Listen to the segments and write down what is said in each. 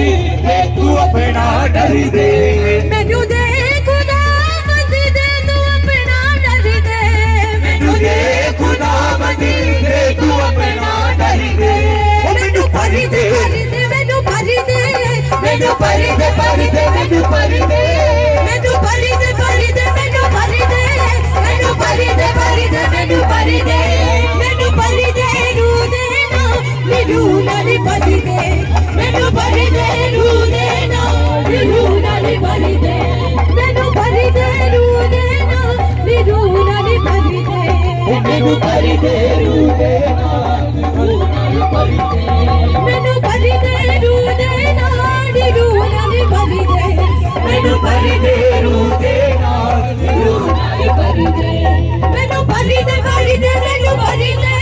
मदी दे तू अपना डर दे मैनू दे खुदा मदी दे तू अपना डर दे मैनू दे खुदा मदी दे तू अपना डर दे मैनू भरी दे मैनू भरी दे मैनू भरी दे भरी दे मैनू भरी दे मैनू भरी दे भरी दे मैनू भरी दे मैनू भरी दे भरी दे मैनू भरी दे मैनू भरी दे रू दे ना रू नाली भरी दे मैनू भरी दे रू दे ना रू नाली भरी दे मैनू भरी दे रू दे ना रू नाली भरी दे मैनू भरी दे रू दे ना रू नाली भरी दे मैनू भरी दे रू दे ना रू नाली भरी दे मैनू भरी दे रू दे ना रू नाली भरी दे मैनू भरी दे भरी दे मैनू भरी दे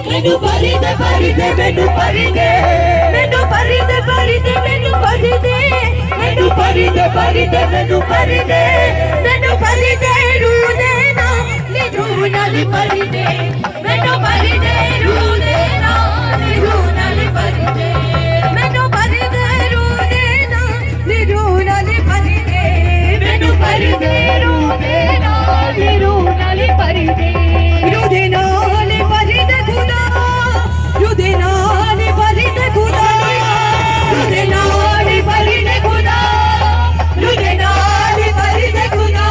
मैनू भरी दे भरी दे मैनू भरी दे मैनू भरी दे भरी दे मैनू भरी दे मैनू भरी दे भरी दे मैनू भरी दे मैनू भरी दे रू दे ना रू नाली भरी दे मैनू भरी दे रू दे ना रू नाली भरी दे मैनू भरी दे रू दे ना रू नाली भरी दे मैनू भरी दे रू दे ना रू नाली भरी दे रू दे नाली भरी दे खुदा रू दे नाली भरी दे खुदा रू दे नाली भरी दे खुदा रू दे नाली भरी दे खुदा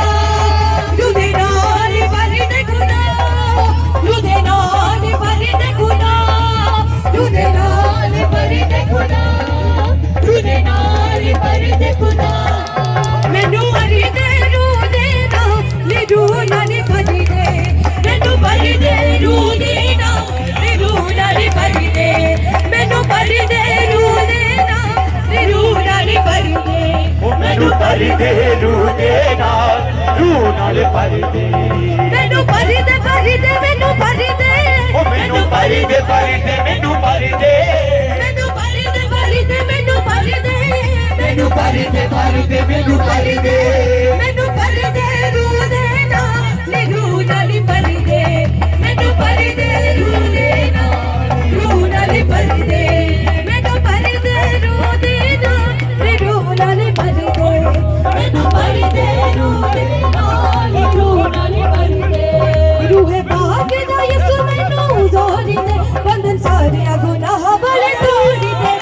रू दे नाली भरी दे खुदा रू दे नाली भरी दे खुदा रू दे नाली भरी दे खुदा रू दे नाली भरी दे खुदा मैनू भरी दे रू दे ना रू नाली भरी दे मैनू भरी दे रू दे ना रू नाली भरी दे मैनू भरी दे रू दे ना रू नाली भरी दे मैनू भरी दे रू दे ना रू नाली भरी दे मैनू भरी दे भरी दे मैनू भरी दे मैनू भरी दे भरी दे मैनू भरी दे मैनू भरी दे भरी दे मैनू भरी दे मैनू भरी दे भरी दे मैनू भरी दे मैनू भरी दे रू दे ना रू नाली भरी दे मैनू भरी दे रू दे ना रू नाली भरी दे मैनू भरी दे रू दे ना रू नाली भरी दे मैनू भरी दे रू दे ना रू नाली भरी दे रूहे भागे दा यसु मैनू जोरी दे बंधन सारे गुनाह वाले तोड़ी दे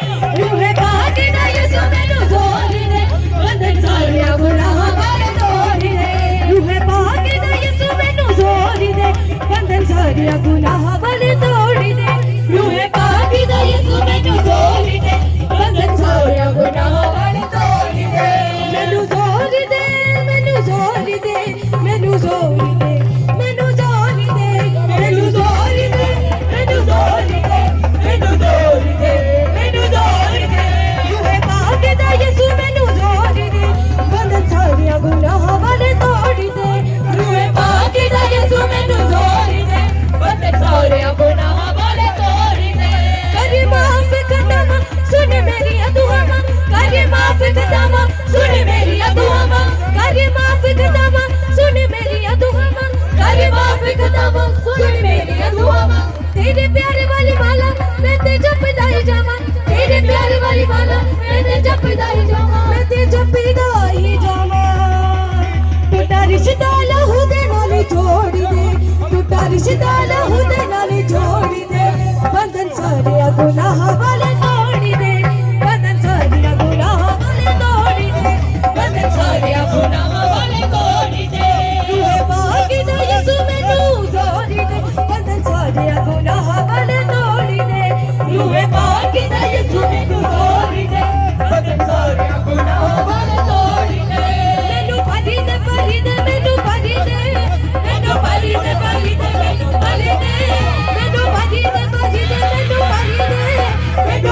रूहे भागे दा यसु मैनू जोरी दे बंधन सारे गुनाह वाले तोड़ी दे रूहे भागे दा यसु मैनू जोरी दे बंधन सारे गुनाह वाले तोड़ी दे रूहे भागे दा यसु मैनू जोरी दे बंधन सारे गुनाह वाले तोड़ी दे मैनू जोरी दे मैनू जोरी दे मैनू जोरी दे मैनू जोरी दे मैनू जोरी दे मैनू जोरी दे मैनू जोरी दे मैनू जोरी दे रूहे भागे दा यसु मैनू जोरी दे बंधन सारे गुनाह वाले तोड़ी दे रूहे भागे दा यसु मैनू जोरी दे बंधन सारे गुनाह वाले तोड़ी दे कर माफ कदम सुन मेरी दुआ कर माफ कदम सुन मेरी दुआ कर माफ कदम सुन मेरी दुआ कर माफ कदम सुन मेरी दुआ तेरे प्यारे वाली माला मैं ते जपदा ही जावां तेरे प्यारे वाली माला मैं ते जपदा ही जावां मैं ते जपदा ही जावां टूटा रिश्ता लहू दे नाल जोड़ी दे टूटा रिश्ता लहू दे नाल जोड़ी दे बंधन सारे गुनाह वाले तोड़ी दे बंधन सारे गुनाह वाले तोड़ी दे बंधन सारे गुनाह वाले तोड़ी दे रूहे भागी दा यसु मैनू जोड़ी दे बंधन सारे गुनाह वाले तोड़ी दे रूहे भागी दा यसु मैनू जोड़ी दे बंधन सारे गुनाह वाले तोड़ी दे मैनू भरी दे भरी दे मैनू भरी दे मैनू भरी दे भरी दे मैनू भरी दे मैनू भरी दे भरी दे मैनू भरी दे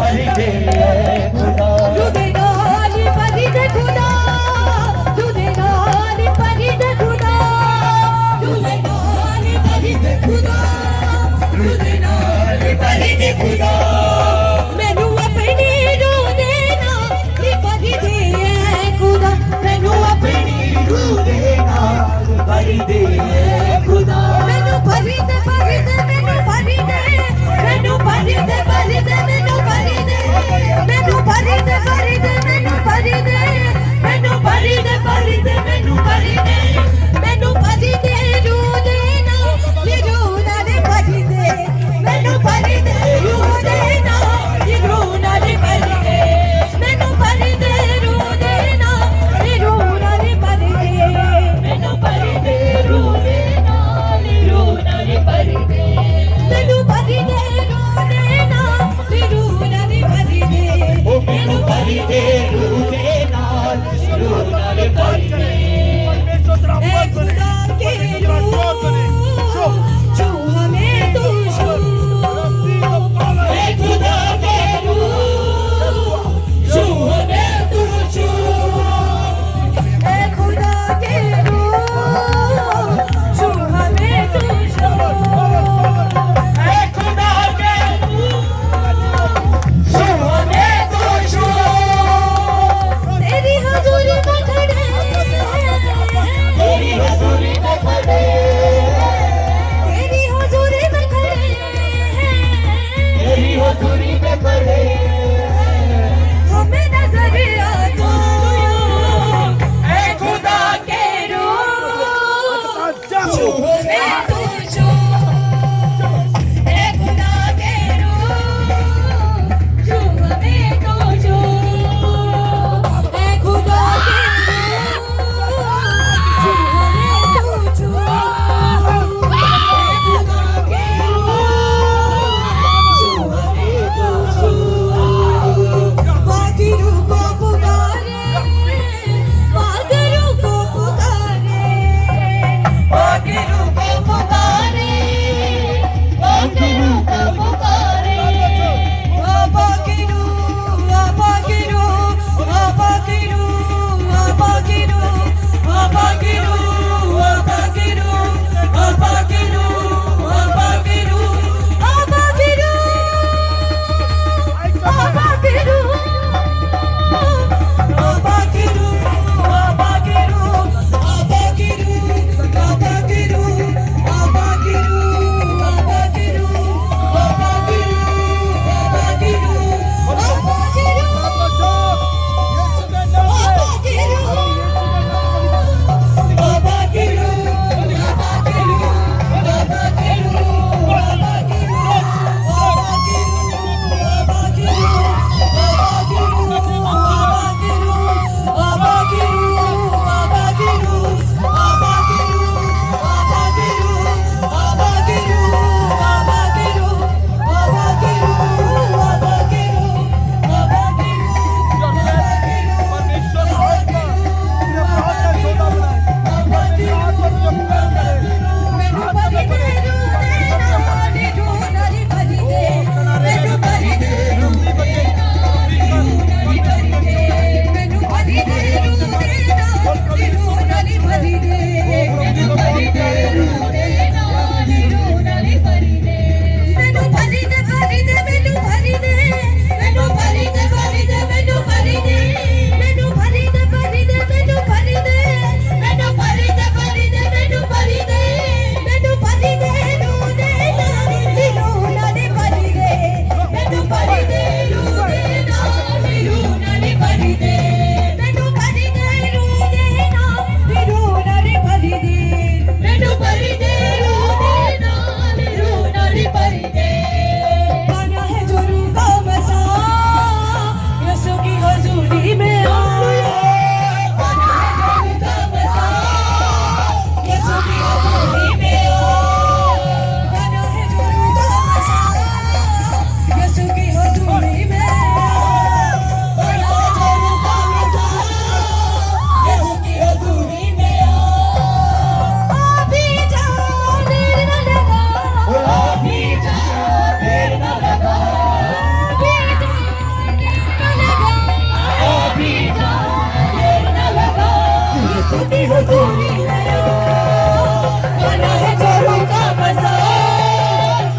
ਭਰ ਦੇ ਖੁਦਾ ਤੂੰ ਦੇ ਨਾਲ ਹੀ ਭਰੀ ਦੇ ਖੁਦਾ ਤੂੰ ਦੇ ਨਾਲ ਹੀ ਭਰੀ ਦੇ ਖੁਦਾ ਤੂੰ ਦੇ ਨਾਲ ਹੀ ਭਰੀ ਦੇ ਖੁਦਾ ਤੂੰ ਦੇ ਨਾਲ ਹੀ ਭਰੀ ਦੇ ਖੁਦਾ ਮੈਨੂੰ ਆਪਣੀ ਰੂਹ ਦੇ ਨਾਲ ਹੀ ਭਰੀ ਦੇ ਖੁਦਾ ਮੈਨੂੰ ਆਪਣੀ ਰੂਹ ਦੇ ਨਾਲ ਭਰ ਦੇ ਖੁਦਾ ਮੈਨੂੰ ਭਰੀ ਦੇ ਮੈਨੂੰ ਭਰੀ ਦੇ ਮੈਨੂੰ ਭਰੀ ਦੇ ਮੈਨੂੰ ਭਰੀ ਦੇ ਮੈਨੂੰ ਭਰੀ ਦੇ ਮੈਨੂੰ ਭਰੀ ਦੇ ਮੈਨੂੰ ਭਰੀ ਦੇ ਮੈਨੂੰ ਭਰੀ ਦੇ ਮੈਨੂੰ ਭਰੀ ਦੇ ਰੂਹ ਦੇ ਨਾਲ ਭਰੀ ਦੇ ਮੈਨੂੰ ਭਰੀ ਦੇ ਰੂਹ ਦੇ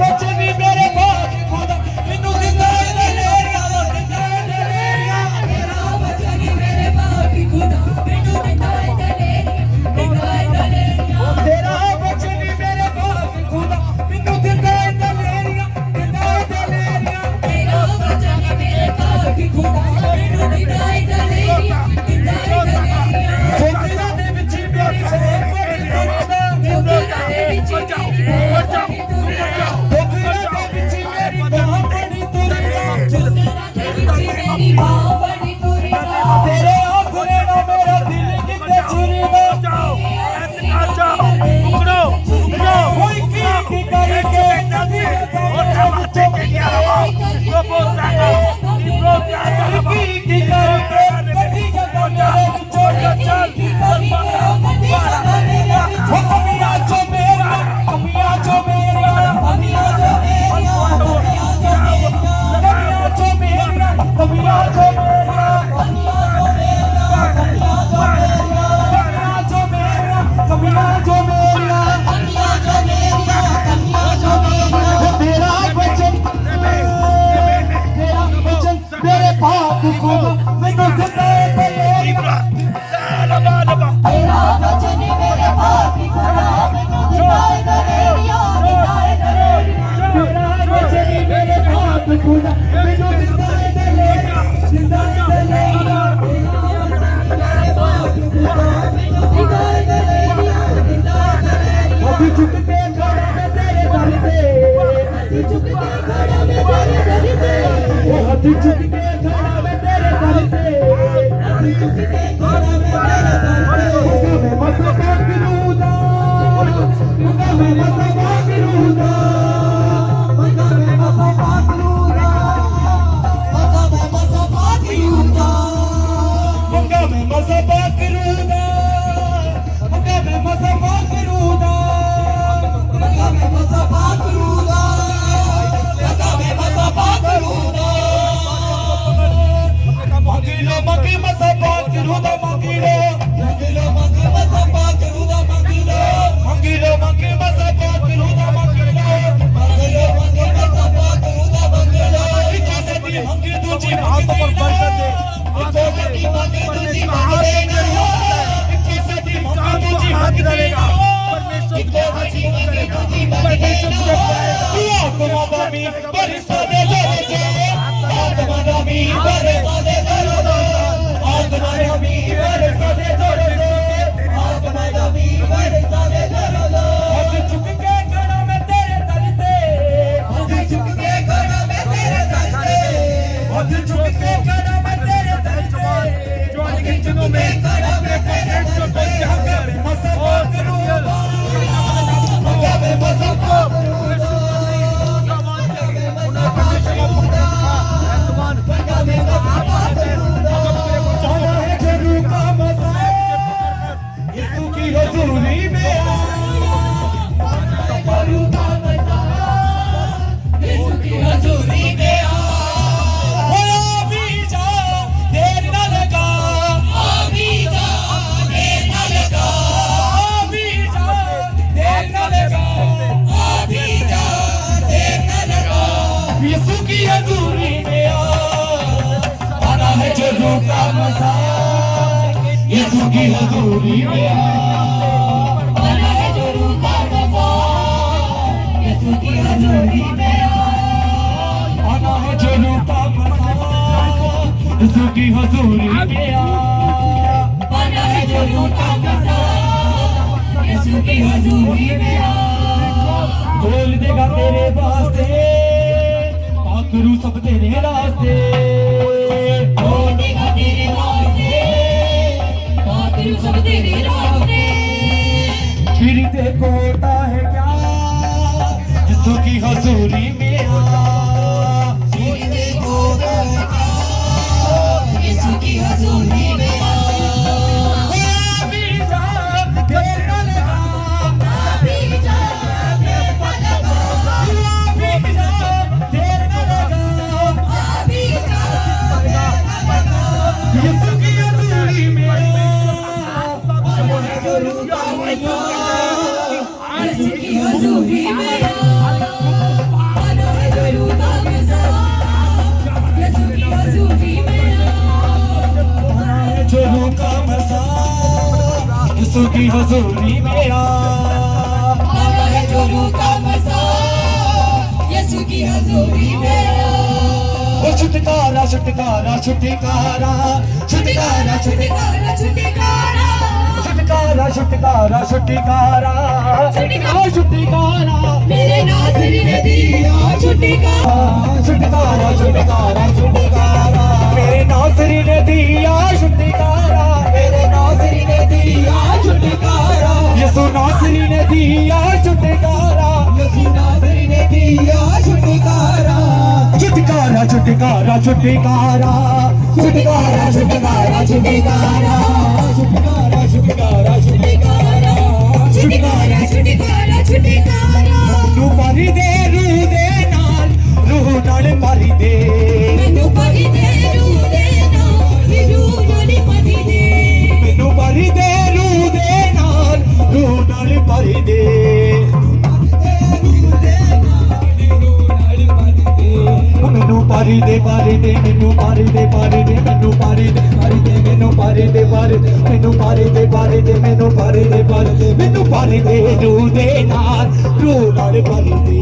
बचन ही मेरे बाप खुदा मैनू दिंदा है दलेरिया दिंदा है दलेरिया तेरा वचन ही मेरे बाप की खुदा मैनू दिंदा है दलेरिया तेरा बचन ही मेरे बाप खुदा मैनू दिंदा है दलेरिया तेरा वचन ही मेरे बाप की खुदा मैनू दिंदा है दलेरिया जोगिरा दे विच मेरी सरेर पड़ी तुरदा जोगिरा दे विच मेरी बाह पड़ी तुरदा मेरी बाह बड़ी तुरदा तेरे आखरे ना मेरा दिल किते चुरदा कोई की करके नदी की करके कभी का कमिया जो मेरा कमिया जो मेरा कमिया जो मेरा कमिया जो मेरा कमिया जो मेरा तेरा वचन मेरे बाप को मैनू दिंदा है दलेरिया तेरा वचन ही मेरे बाप की खुदा मैनू दिंदा है दलेरिया तेरा वचन ही मेरे बाप खुदा मैनू दिंदा है दलेरिया दिंदा है दलेरिया अभी झुक के खड़ा मैं तेरे दर पे अभी झुक के खड़ा मैं तेरे दर पे अभी झुक के खड़ा मैं तेरे दर पे अभी झुक के खड़ा मैं तेरे दर पे मैं मसबा करूंगा मैं मसबा करूंगा मैं मसबा करूंगा मैं मसबा करूंगा मैं मसबा करूंगा मैं मसबा करूंगा मैं मसबा करूंगा मैं मसबा करूंगा मगिलो मगी मसबा करूंगा मगिलो मगिलो मगी मसबा करूंगा मगिलो मगिलो मगी मसबा करूंगा मगिलो मगिलो मगी मसबा करूंगा मगिलो कैसे दी हंगी दूजी हाथ पर बरकत दे मगी मगी तुझी मांगेगा कैसे दी हंगी दूजी हाथ रहेगा परमेश्वर को हंसी करेगा परमेश्वर को पाएगा आत्मा दामी बरसा दे जोरे आत्मा दामी बरसा दे जोरे आत्मा दामी बरसा दे जोरे आत्मा दामी बरसा दे जोरे हाथ झुक के खड़ा मैं तेरे दर पे हाथ झुक के खड़ा मैं तेरे दर पे हाथ झुक के खड़ा मैं तेरे दर पे जो आने दिनों में अपने परमेश्वर को जाकर मसबा करूंगा मैं मसबा हजूरी में हजूरी में होया भी जा देर न लगा अभी जा देर न लगा भी जा देर न लगा अभी जा देर न लगा यीशु की हजूरी में आना है जरूर का मजा यीशु की हजूरी में आना है जरूर का मजा यीशु की हजूरी में आना है जरूर का मजा यीशु की हजूरी में आना है जरूर का मजा यीशु की हजूरी में खोल देगा तेरे वास्ते पाखरू सब तेरे रास्ते खोल देगा तेरे रास्ते पाखरू सब तेरे रास्ते फिर देखो होता है क्या यीशु की हजूरी में फिर देखो होता है क्या यीशु की हजूरी में अभी जा देर न लगा अभी जा देर न लगा अभी जा देर न लगा अभी जा देर न लगा यीशु की हजूरी में यीशु की हजूरी में की हजूरी में आ। आना है जो रूह का मज़ा, यीशु की हजूरी में आ। ओ छुटकारा छुटकारा छुटकारा छुटकारा छुटकारा छुटकारा छुटकारा छुटकारा छुटकारा छुटकारा छुटकारा मेरे नाज़री ने दिया छुटकारा। छुटकारा छुटकारा छुटकारा मेरे नाज़री ने दिया छुटकारा। मेरे नाज़री ने दिया छुटकारा। यीशु नाज़री ने दिया छुटकारा। यीशु नाज़री ने दिया छुटकारा। छुटकारा छुटकारा छुटकारा छुटकारा छुटकारा छुटकारा छुटकारा छुटकारा छुटकारा छुटकारा छुटकारा छुटकारा तू भरी दे नाल रूह नाल भरी दे। मैनू भरी दे रूह दे नाल रूह नाल भरी दे। मैनू भरी दे नाल रूह नाल भरी दे। मैनू भरी दे मैनू भरी दे मैनू भरी दे मैनू भरी दे मैनू भरी दे मैनू भरी दे मैनू भरी दे रूह दे नाल रूह नाल भरी दे।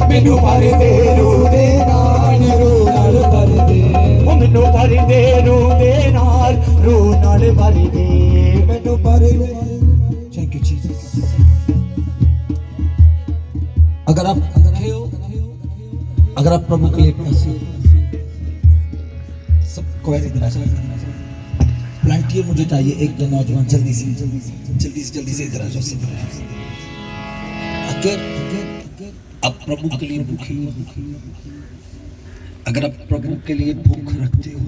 मैनू भरी दे रूह दे नाल रूह नाल भरी दे। मैनू भरी दे रूह दे नाल रूह नाल भरी दे। मैनू भरी दे। Thank you Jesus. अगर आप प्रभु के लिए प्यासे हो, सबको ऐसे इधर आ जाओ। वॉलंटियर मुझे चाहिए, एक दो नौजवान जल्दी से इधर आ जाओ सब। अगर आप प्रभु के लिए भूखे हो, अगर आप प्रभु के लिए भूख रखते हो,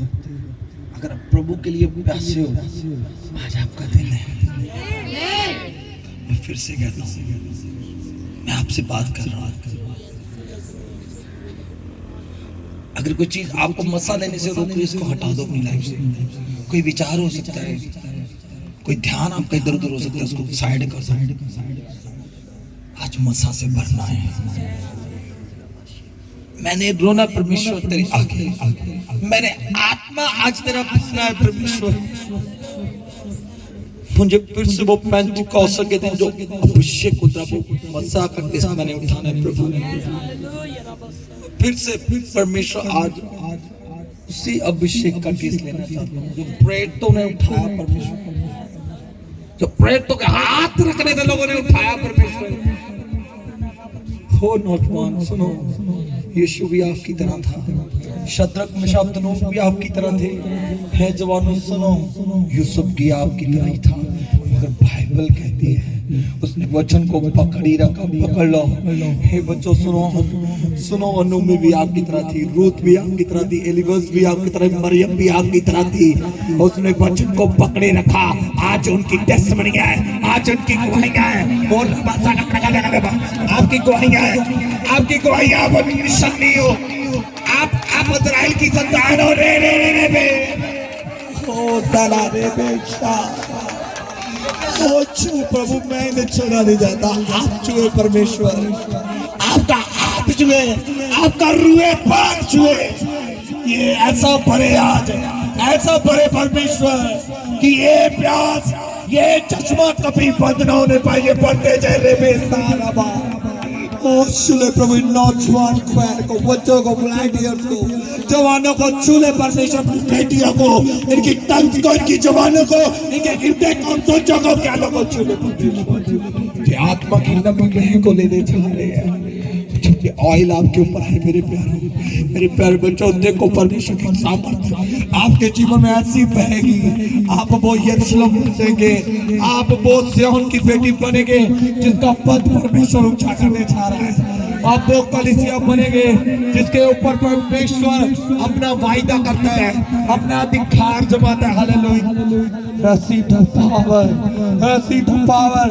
अगर आप प्रभु के लिए प्यासे हो, आज आपका दिन है। मैं फिर से कहता हूँ, मैं आपसे बात कर रहा हूँ। अगर कोई चीज आपको मसा लेने से रोक रही है, इसको हटा दो अपनी लाइफ से। कोई विचार हो सकता है, कोई ध्यान आपका इधर उधर हो सकता है, उसको साइड कर। आज मसा से भरना है। मैंने रोना परमेश्वर तेरे आगे, मैंने आत्मा आज तेरा भरना है परमेश्वर। मुझे फिर से वो पेंटिकॉस्ट के दिन जो अभिषेक उतरा, वो मसा का टेस्ट मैंने उठाना है प्रभु। फिर से परमेश्वर आज उसी अभिषेक का टेस्ट लेना चाहता हूँ। जो प्रेतों ने उठाया परमेश्वर, जो प्रेतों के हाथ रखने से लोगों ने उठाया परमेश्वर। हो नौजवान सुनो, यीशु भी आपकी तरह था, शद्रक मेशक अबेदनगो भी आपकी तरह थे। है जवानों सुनो, यूसुफ भी आपकी तरह ही था। मगर बाइबल कहती है उसने वचन को पकड़ी रखा, पकड़ लो। हे बच्चों सुनो, अनुमी भी आपकी तरह थी, रूथ भी आपकी तरह थी, एलिजाबेथ भी आपकी तरह, मरियम भी आपकी तरह थी। उसने वचन को पकड़े रखा। आज उनकी टेस्टिमनी है, आज उनकी गवाहियां हैं। और आपकी गवाहियां हैं, आपकी गवाहियां आप निशानी हो। आप इस्राएल की संतान हो। रे बेशा प्रभु, मैं इन्हें छोड़ा नहीं जाता। आप छुए परमेश्वर, आपका हाथ छुए, आपका रूहे पाक छुए। ये ऐसा भरे आज, ऐसा भरे परमेश्वर कि ये प्यास, ये चश्मा कभी बंद ना होने पाए। ये बढ़ते जाए रे बेसारा। छूले प्रभु नौजवान को, बच्चों को, वॉलंटियर्स को, जवानों को छूले परमेश्वर, बेटियों को, इनकी टंग्स को, इनकी जवानों को, इनके हृदय को, क्या लोगों छूले कि आत्मा की नमी को लेने जा रहे हैं। क्योंकि ऑयल आपके ऊपर है मेरे प्यारे बच्चों। देखो परमेश्वर की सामर्थ्य आपके जीवन में ऐसी बहेगी। आप वो यरूशलेम बनेंगे, आप वो सिय्योन की बेटी बनेंगे जिसका पद परमेश्वर ऊंचा करने जा रहा है। आप वो कलीसिया बनेंगे जिसके ऊपर परमेश्वर अपना वायदा करता है, अपना अधिकार जमाता है। Hallelujah. Receive the power, receive the power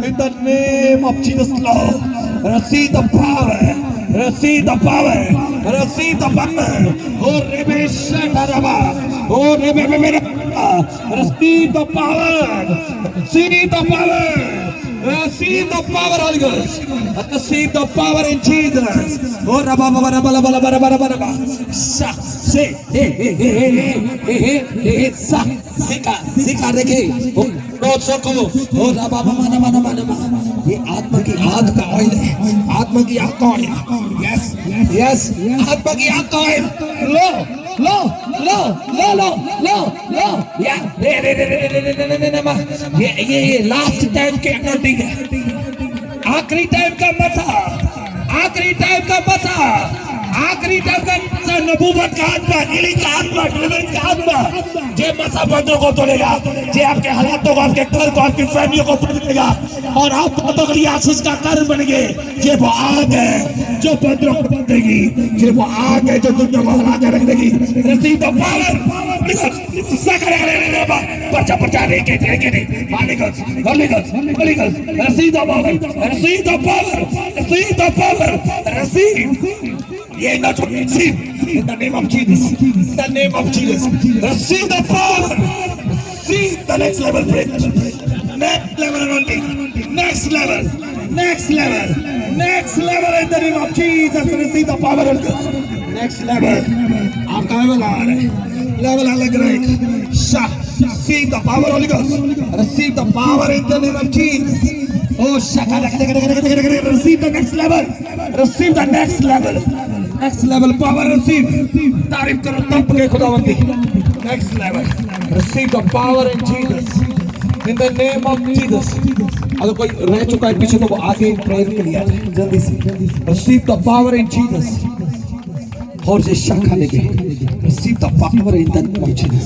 in the name of Jesus Lord. Receive the power, receive the power, receive the power. Oh Rebesha Daraba, oh Rebebebera, receive the power, receive the power, receive the power, Holy Ghost, receive the power in Jesus. Oh Rabba Rabba Rabba Rabba Rabba Rabba, sa say hey hey hey hey hey hey sa sika sika dekhe. बहुत सको ओ रबा माना माना माना ये आत्मा की आग का ऑयल है, आत्मा की आग का ऑयल। यस यस, आत्मा की आग का ऑयल। लो लो लो लो लो लो लो या ये लास्ट टाइम के अनोटिंग है, आखिरी टाइम का मसा, आखिरी टाइम का मसा, आखिरी टाइम का नबूवत का आत्मा, इली का आत्मा, डिलीवरेंस का आत्मा जे मसा बंदों को तोड़ेगा, जे आपके हालातों को, आपके घर को, आपकी फैमिली को तोड़ेगा और आप बहुत अगली आशीष का कारण बनेंगे। ये वो आग है जो बंदों को तोड़ देगी, ये वो आग है जो दुनिया को हला कर रख देगी। रिसीव द पावर, पर्चा पर्चा रेके Holy Ghost, Holy Ghost, Holy Ghost, receive the power, receive the power, receive the power, receive. Yeah, not receive in the name of Jesus, in the name of Jesus. Receive the power, receive the next level breakthrough, next level anointing, next level, next level, next level in the name of Jesus. Receive the power of God. Next level. आपका level आ रहा है, level अलग रहेगा। Receive the power, Holy Ghost. Receive the power in the name of Jesus. Oh, shaka, receive the next level. Receive the next level. Next level power receive. तारीफ करो तब के खुदावंदी. Next level. Receive the power in Jesus. In the name of Jesus. अगर कोई रह चुका है पीछे तो वो आगे प्रेयर के लिए आ जाए जल्दी से. Receive the power in Jesus. और ये शाखा लेके. Receive the power in the name of Jesus.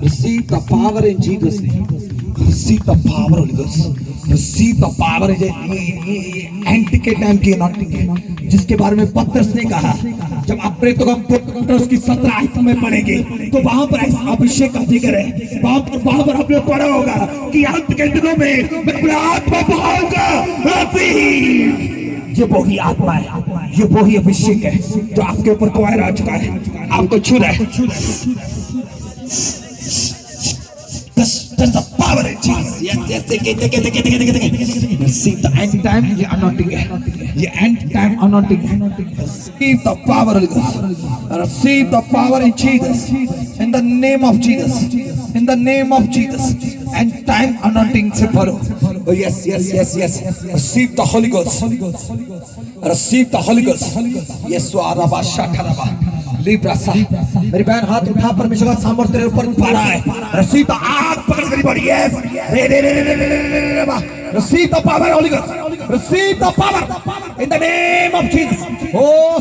Receive the power in Jesus name. Receive the power, Holy Ghost. Receive the power. Anti के टाइम की अनॉइंटिंग है जिसके बारे में पतरस ने कहा जब आप पतरस की 17 आयतों में पढ़ेंगे तो वहां पर अभिषेक का जिक्र है। वहां पर आपने पढ़ा होगा कि अंत के दिनों में मैं अपना आत्मा बहाऊंगा। ये वही आत्मा है, ये वही अभिषेक है जो आपके ऊपर कुआर आ चुका है, आपको छू रहा है। That's the power in Jesus. Yes, receive the end time anointing. ये end time anointing. Receive the power of God. Receive the power in Jesus. In the name of Jesus. In the name of Jesus. End time anointing से भरो. Oh yes. Receive the Holy Ghost. Receive the Holy Ghost. Yes, Araba Shakaraba. लीब्रासा मेरी बहन हाथ उठा परमेश्वर का सामर्थ्य तेरे ऊपर पड़ा है। Receive the आग पकड़ मेरी body. Yes. Receive the power, Holy Ghost. Receive the power in the name of Jesus. Oh,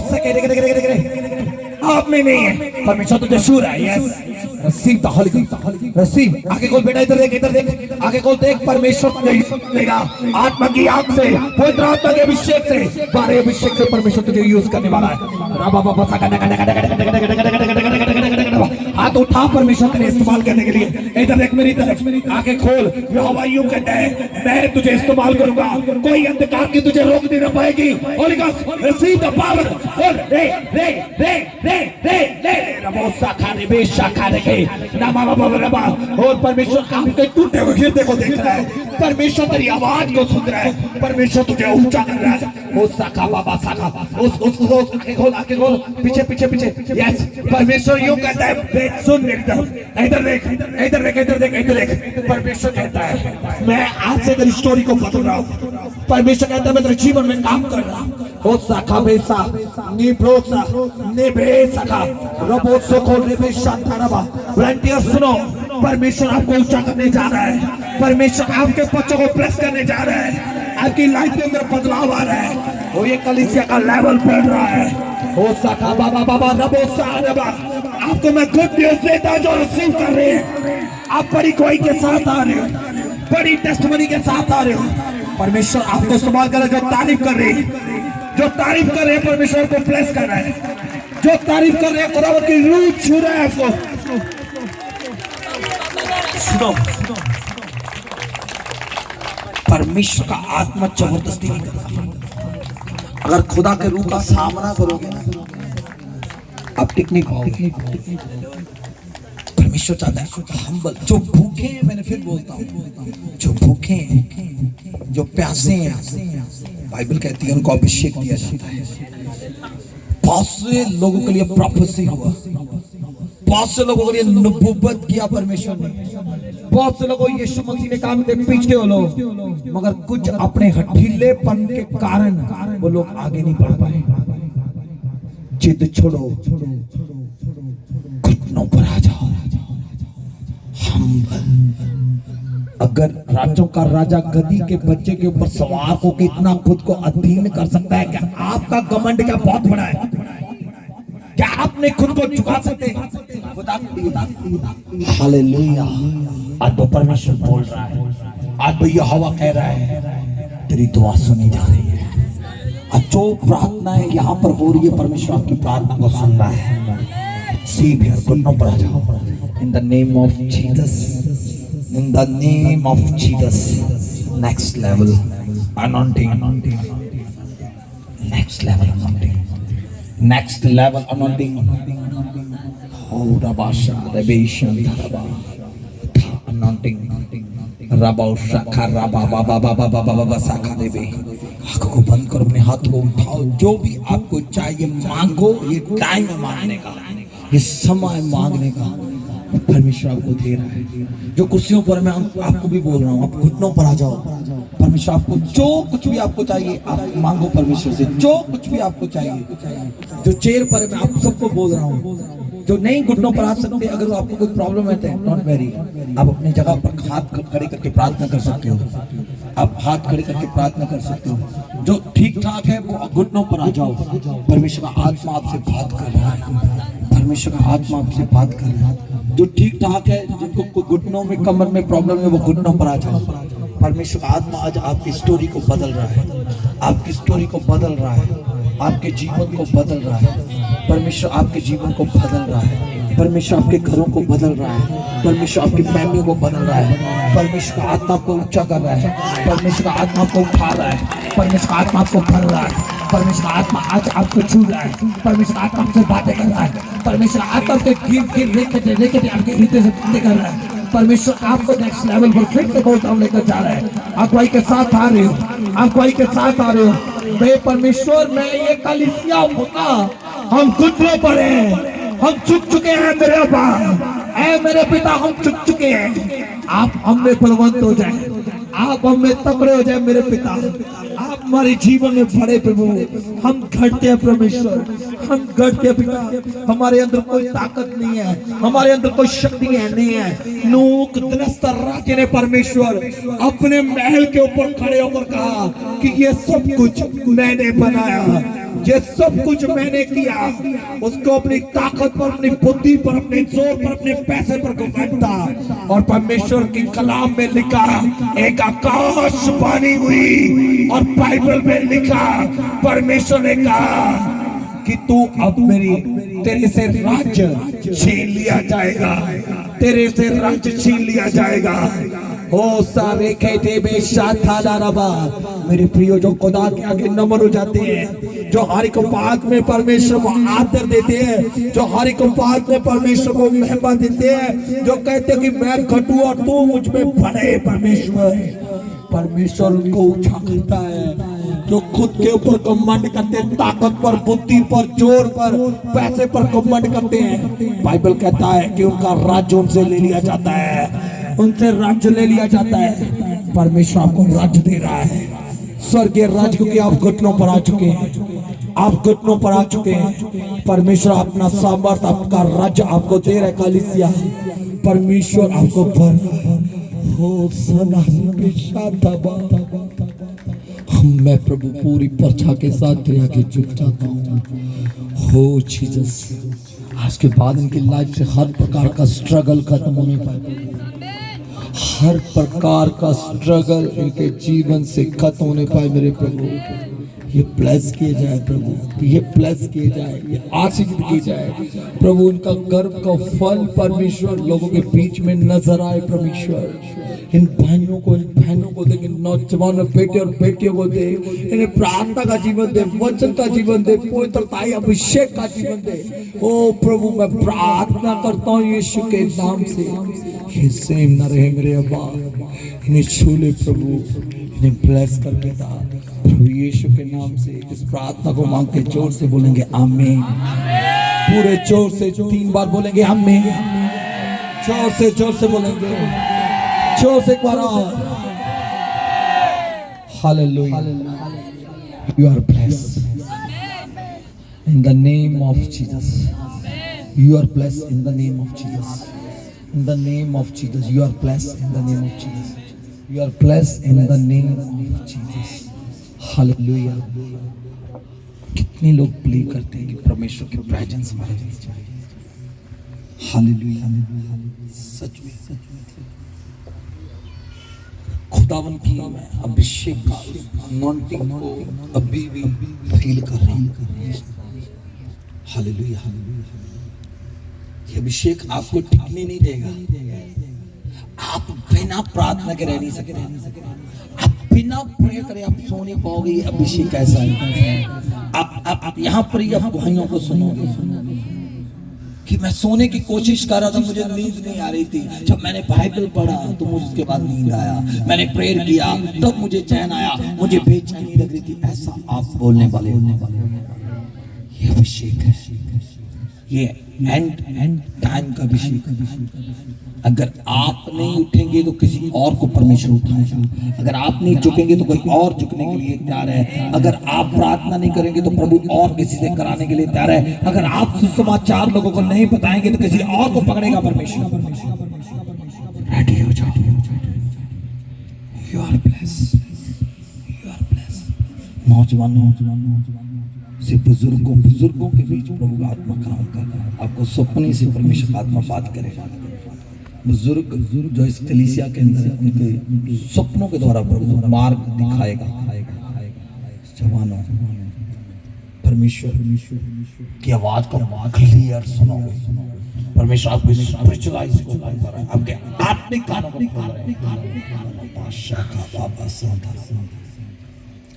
आप में नहीं है, परमेश्वर तुझे छू रहा है। Yes. Receive the Holy Ghost. Receive. आगे खोल बेटा, इधर देख, आगे खोल देख, परमेश्वर तुझे लेगा आत्मा की आग से, पवित्र आत्मा के अभिषेक से, बारे अभिषेक से परमेश्वर तुझे यूज करने वाला है। हाथ उठा परमेश्वर तेरे इस्तेमाल करने के लिए। इधर देख मेरी तरफ, आगे खोल। यहोवा यूं कहता है मैं तुझे इस्तेमाल करूंगा, कोई अंधकार की तुझे रोक नहीं पाएगी। Holy Ghost, receive the power. और परमेश्वर आपके टूटे हुए हृदय को देख रहा है, परमेश्वर तेरी आवाज को सुन रहा है, परमेश्वर तुझे ऊंचा कर रहा है। वो साखा बाबा साखा, उस आगे खोल, पीछे। यस, परमेश्वर यूं कहता है, सुन मेरी तरफ, इधर देख। परमेश्वर कहता है मैं आज से तेरी स्टोरी को बदल रहा हूँ। परमेश्वर कहता है मैं तेरे जीवन में काम कर रहा हूँ। ओ साखा बेसा निब्रोसा नेबेसका रोबोसो को नेबेशाताराबा। वॉलंटियर सुनो, परमेश्वर आपको ऊंचा करने जा रहा है, परमेश्वर आपके बच्चों को प्रेस करने जा रहा है, आपकी लाइफ के अंदर बदलाव आ रहा है और ये कलीसिया का लेवल बढ़ रहा है। ओ साखा बाबा रबोसा, आपको मैं गुड न्यूज़ देता जो रिसीव कर रहे हैं। आप बड़ी कोई के साथ आ रहे हो, बड़ी टेस्टमनी के साथ आ रहे हो। परमेश्वर आपको इस्तेमाल कर रहा है, जो तारीफ कर रहे हैं परमेश्वर को प्लेस कर रहा है, जो तारीफ कर रहे हैं खुदावंद की रूह छू रहा है आपको। सुनो, परमेश्वर का आत्मा जबरदस्ती नहीं करता। अगर खुदा के रूह का सामना करोगे ना, आप टिक नहीं पाओगे। परमेश्वर चाहता है हम्बल, जो भूखे हैं, मैंने फिर बोलता हूँ, जो भूखे हैं, जो प्यासे हैं, बाइबल कहती है उनको अभिषेक दिया जाता है। बहुत से लोगों के लिए प्रोफेसी हुआ, बहुत से लोगों के लिए नबूवत किया परमेश्वर ने। बहुत से लोगों यीशु मसीह ने कहा मेरे पीछे हो लो, मगर कुछ अपने हठीलेपन के कारण वो लोग आगे नहीं बढ़ पाए। जिद छोड़ो, घुटनों पर आ जाओ। अगर राज्यों का राजा गधी के बच्चे के ऊपर सवार होकर इतना खुद को अधीन कर सकता है, क्या आपका घमंड क्या बहुत बड़ा है? क्या आपने खुद को झुका सकते? हालेलुया। आज तो परमेश्वर बोल रहा है, आज तो यहोवा कह रहा है तेरी दुआ सुनी जा रही है। आज जो प्रार्थनाएं यहाँ पर हो रही है, परमेश्वर आपकी प्रार्थना को सुन रहा है। सीधे घुटनों पर आ जाओ। In the name of Jesus, in the name of Jesus. Next level anointing, next level anointing, next level anointing. हो रबाशा देवेशन धरबा अनॉइंटिंग रबाउ शाखा रबा बाबा बाबा बाबा बाबा शाखा देवे। आंखों को बंद करो, अपने हाथ को उठाओ। जो भी आपको चाहिए मांगो। ये टाइम है मांगने का, ये समय मांगने का। परमेश्वर आपको दे रहा है। जो कुर्सियों पर मैं आपको भी बोल रहा हूँ, आप घुटनों पर आ जाओ। परमेश्वर आपको जो कुछ भी आपको चाहिए आप मांगो परमेश्वर से। जो कुछ भी आपको चाहिए, जो चेयर पर मैं आप सबको बोल रहा हूँ, जो नहीं घुटनों पर आ सकते, अगर आपको कोई प्रॉब्लम है तो डोंट वेरी, आप अपनी जगह पर हाथ खड़े करके प्रार्थना कर सकते हो। आप हाथ खड़े करके प्रार्थना कर सकते हो। जो ठीक ठाक है वो घुटनों पर आ जाओ। परमेश्वर का आत्मा आपसे बात कर रहा है। परमेश्वर का आत्मा आपसे बात कर रहा है। जो ठीक ठाक है, जिनको घुटनों में कमर में प्रॉब्लम है, वो घुटनों पर आ जाओ। परमेश्वर का आत्मा आज आपकी स्टोरी को बदल रहा है। आपकी स्टोरी को बदल रहा है। आपके जीवन को बदल रहा है। परमेश्वर आपके जीवन को बदल रहा है। परमेश्वर आपके घरों को बदल रहा है। परमेश्वर आपकी फैमिली को बदल रहा है। परमेश्वर का आत्मा को ऊंचा कर रहा है। परमेश्वर का आत्मा को उठा रहा है। परमेश्वर का आत्मा को भर रहा है। परमेश्वर का आत्मा आज आपको छू रहा है। परमेश्वर का आत्मा आपसे बातें कर रहा है। परमेश्वर आत्मा के गिर लेके आपके हृदय से बातें कर रहा है। परमेश्वर आपको नेक्स्ट लेवल पर फिर से बहुत हम लेकर जा रहा है। अगुवाई के साथ आ रहे हो, अगुवाई के साथ आ रहे हो। बे परमेश्वर, मैं ये कलीसिया होगा, हम घुटनों पर हैं, हम झुक चुके हैं मेरे अब्बा, ऐ मेरे पिता, हम झुक चुके हैं। आप हम में बलवंत हो जाए, आप हम में तगड़े हो जाए मेरे पिता। आप हमारे जीवन में भरे प्रभु। हम घटते हैं परमेश्वर, हम घटते हैं पिता। हमारे अंदर कोई ताकत नहीं है, हमारे अंदर कोई शक्ति नहीं है। नूक दरस्तर राजे ने परमेश्वर अपने महल के ऊपर खड़े होकर कहा कि ये सब कुछ मैंने बनाया, ये सब कुछ मैंने किया। उसको अपनी ताकत पर, अपनी बुद्धि पर, अपने जोर पर, अपने पैसे पर घमंड था। और परमेश्वर की कलाम में लिखा, एक आकाश पानी हुई। और बाइबल में लिखा, परमेश्वर ने कहा कि तू अब तेरे से राज्य छीन लिया जाएगा, तेरे से राज्य छीन लिया जाएगा। हो सारे कहते मेरे प्रियो, जो खुदा के आगे नम्र हो जाते हैं, जो हर एक बात में परमेश्वर को आदर देते हैं, जो हर एक बात में परमेश्वर को महिमा देते हैं, जो कहते हैं कि मैं घटूं और तू मुझ में बढ़े, परमेश्वर उनको ऊंचा करता है। जो खुद के ऊपर घमंड करते हैं, ताकत पर, बुद्धि पर, जोर पर, पैसे पर घमंड करते हैं, बाइबल कहता है कि उनका राज्य उनसे ले लिया जाता है, उनसे राज्य ले लिया जाता है। परमेश्वर आपको राज्य दे रहा है, स्वर्गीय राज्य, क्योंकि आप घुटनों पर आ चुके हैं। आप घुटनों पर आ चुके हैं। परमेश्वर अपना सामर्थ, आपका राज्य आपको दे रहा है। कलीसिया, परमेश्वर आपको मैं प्रभु पूरी प्रजा के साथ तेरे आगे झुक जाता हूँ। हो जीसस, आज के बाद इनकी लाइफ से हर प्रकार का स्ट्रगल खत्म होने पाए, हर प्रकार का स्ट्रगल इनके जीवन से खत्म होने पाए। मेरे प्रभु, ये ब्लेस किए जाए प्रभु, ये ब्लेस किए जाए, ये आशीषित किए जाए प्रभु। उनका गर्भ का फल परमेश्वर लोगों के बीच में नजर आए। परमेश्वर इन भाइयों को, इन बहनों को दे, नौजवानों, बेटे और बेटियों को दे, इन्हें प्रार्थना का जीवन दे, वचन का जीवन दे, पवित्रता, अभिषेक का जीवन दे। ओ प्रभु, मैं प्रार्थना करता हूँ यीशु के नाम से, ये सेम न रहे मेरे अब्बा, इन्हें छू ले प्रभु, इन्हें ब्लेस कर देता प्रभु यीशु के नाम से। इस प्रार्थना को मांग के जोर से बोलेंगे आमीन। पूरे जोर से 3 बार बोलेंगे आमीन। जोर से बोलेंगे जोर से एक बार और hallelujah you are blessed in the name of Jesus you are blessed in the name of Jesus in the name of Jesus you are blessed in the name of Jesus you are blessed in the name of Jesus hallelujah कितने लोग play करते हैं कि परमेश्वर की presence हमारे लिए चाहिए हालेलुया सच में खुदावन की मैं अभिषेक का अनॉइंटिंग को अभी भी फील कर रहा हूं हालेलुया ये अभिषेक आपको टिकने नहीं देगा आप बिना प्रार्थना के रह नहीं सकते आप बिना प्रे करे आप सो नहीं पाओगे ये अभिषेक ऐसा है आप यहाँ पर ही आप गवाहियों को सुनोगे कि मैं सोने की कोशिश कर रहा था मुझे नींद नहीं आ रही थी जब मैंने बाइबल पढ़ा तो मुझे उसके बाद नींद आया मैंने प्रेयर किया तब मुझे चैन आया मुझे बेचैनी लग रही थी ऐसा आप बोलने वाले ये अभिषेक है ये एंड टाइम का अभिषेक अगर आप नहीं उठेंगे तो किसी और को परमेश्वर उठाएगा अगर आप नहीं झुकेंगे तो कोई और झुकने के लिए तैयार है अगर आप प्रार्थना नहीं करेंगे तो प्रभु और किसी से कराने के लिए तैयार है अगर आप सुसमाचार लोगों को नहीं बताएंगे तो किसी और को पकड़ेगा परमेश्वर रेडी हो जाओ यू आर ब्लेस्ड नौजवानों से बुजुर्गों के बीच प्रभु का आत्मा काम कर आपको सपने से परमेश्वर का आत्मा बात करेगा बुजुर्ग जो इस कलीसिया के अंदर है उनके सपनों के द्वारा प्रभु मार्ग दिखाएगा जवानों परमेश्वर की आवाज को क्लियर सुनोगे परमेश्वर आपको स्पिरिचुअल आईज को खोल रहा है आपके आत्मिक कानों को खोल रहा है बादशाह का बाबा साधा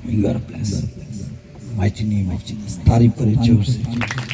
you are blessed mighty name of Jesus तारीफ करें जोर से